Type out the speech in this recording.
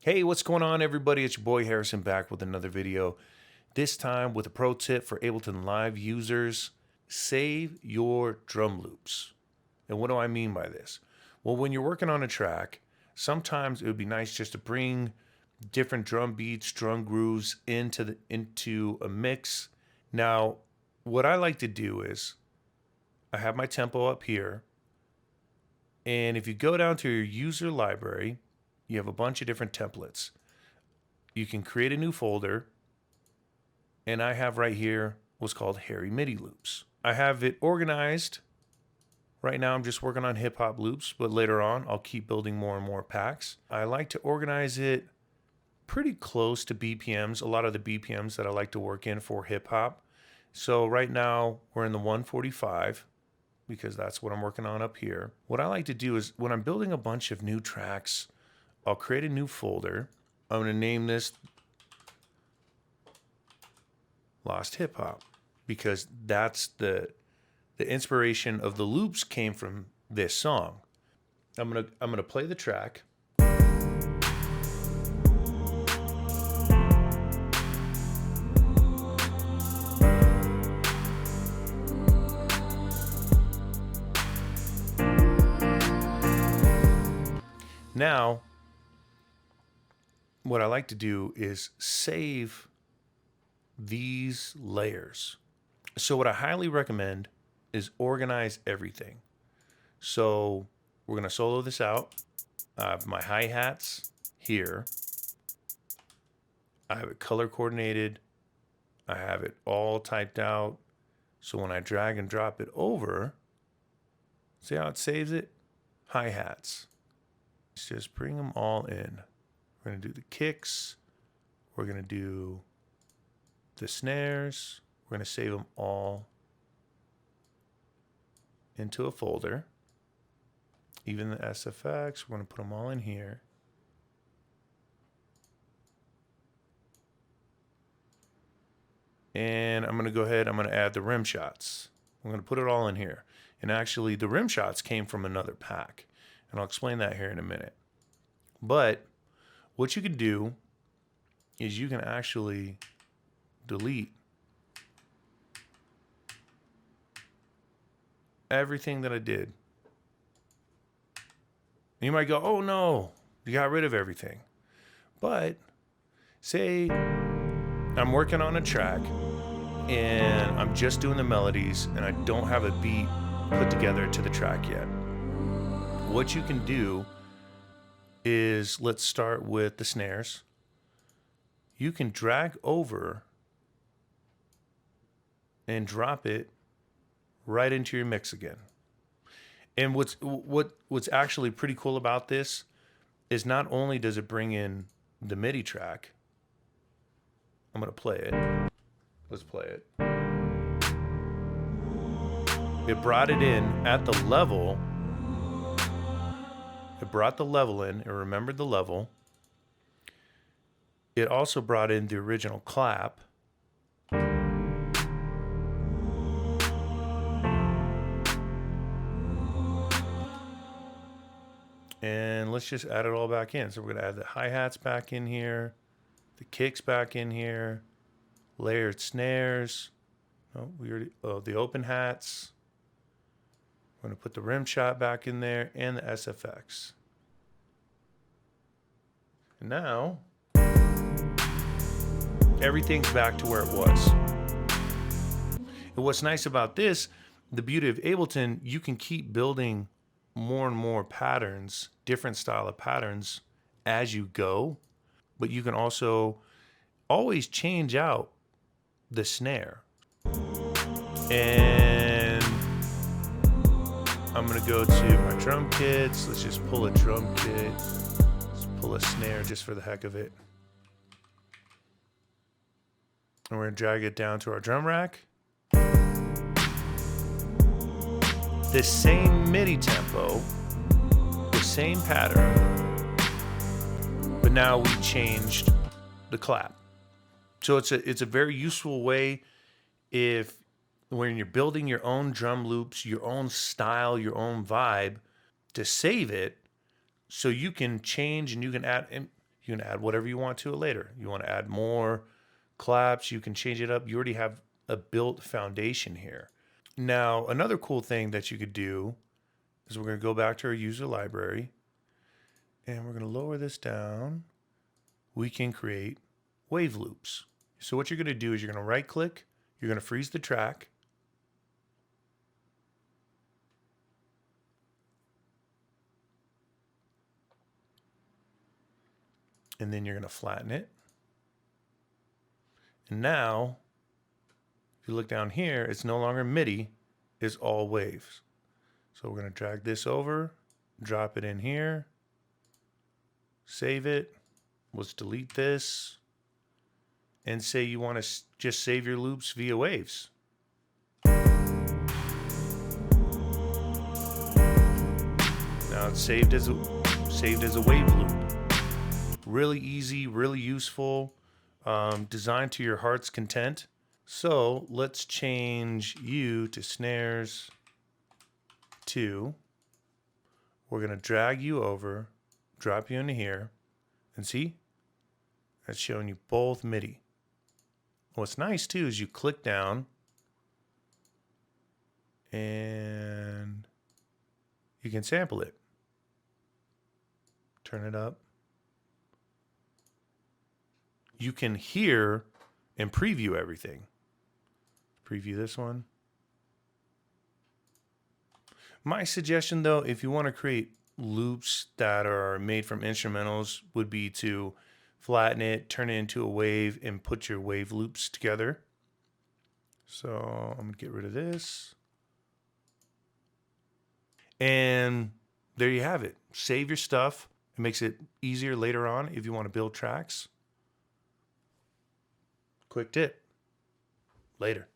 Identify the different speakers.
Speaker 1: Hey, what's going on, everybody? It's your boy Harrison back with another video. This time with a pro tip for Ableton Live users. Save your drum loops. And what do I mean by this? Well, when you're working on a track, sometimes it would be nice just to bring different drum beats, drum grooves into a mix. Now, what I like to do is I have my tempo up here. And if you go down to your user library, you have a bunch of different templates. You can create a new folder, and I have right here what's called Hairy MIDI loops. I have it organized. Right now I'm just working on hip hop loops, but later on I'll keep building more and more packs. I like to organize it pretty close to BPMs, a lot of the BPMs that I like to work in for hip hop. So right now we're in the 145 because that's what I'm working on up here. What I like to do is when I'm building a bunch of new tracks, I'll create a new folder. I'm going to name this Lost Hip Hop because that's the inspiration of the loops came from this song. I'm gonna play the track. Now, what I like to do is save these layers. So what I highly recommend is organize everything. So we're gonna solo this out. I have my hi-hats here. I have it color coordinated. I have it all typed out. So when I drag and drop it over, see how it saves it? Hi-hats. Let's just bring them all in. We're gonna do the kicks. We're gonna do the snares. We're gonna save them all into a folder. Even the SFX, we're gonna put them all in here. And I'm gonna go ahead, I'm gonna add the rim shots. I'm gonna put it all in here. And actually the rim shots came from another pack. And I'll explain that here in a minute. But what you can do is you can actually delete everything that I did. You might go, oh no, you got rid of everything. But say I'm working on a track and I'm just doing the melodies and I don't have a beat put together to the track yet. What you can do is, let's start with the snares. You can drag over and drop it right into your mix again. And what's actually pretty cool about this is not only does it bring in the MIDI track, I'm gonna play it. Let's play it. It brought it in at the level. It brought the level in. It remembered the level. It also brought in the original clap. And let's just add it all back in. So we're gonna add the hi-hats back in here, the kicks back in here, layered snares. Oh, the open hats. We're gonna put the rim shot back in there and the SFX. And now, everything's back to where it was. And what's nice about this, the beauty of Ableton, you can keep building more and more patterns, different style of patterns as you go, but you can also always change out the snare. And I'm gonna go to my drum kits. Let's just pull a drum kit. Let's pull a snare just for the heck of it. And we're gonna drag it down to our drum rack. The same MIDI tempo, the same pattern, but now we changed the clap. So it's a very useful way when you're building your own drum loops, your own style, your own vibe, to save it so you can change and you can add. And You can add whatever you want to it later. You want to add more claps, you can change it up. You already have a built foundation here. Now, another cool thing that you could do is we're going to go back to our user library and we're going to lower this down. We can create wave loops. So what you're going to do is you're going to right click, you're going to freeze the track. And then you're going to flatten it. And now, if you look down here, it's no longer MIDI, it's all waves. So we're going to drag this over, drop it in here, save it. Let's delete this and say you want to just save your loops via waves. Now it's saved as a wave loop. Really easy, really useful, designed to your heart's content. So let's change you to snares 2. We're going to drag you over, drop you into here, and see, that's showing you both MIDI. What's nice too is you click down and you can sample it. Turn it up. You can hear and preview everything. Preview this one. My suggestion though, if you want to create loops that are made from instrumentals, would be to flatten it, turn it into a wave, and put your wave loops together. So I'm gonna get rid of this. And there you have it. Save your stuff. It makes it easier later on if you want to build tracks. Quick tip. Later.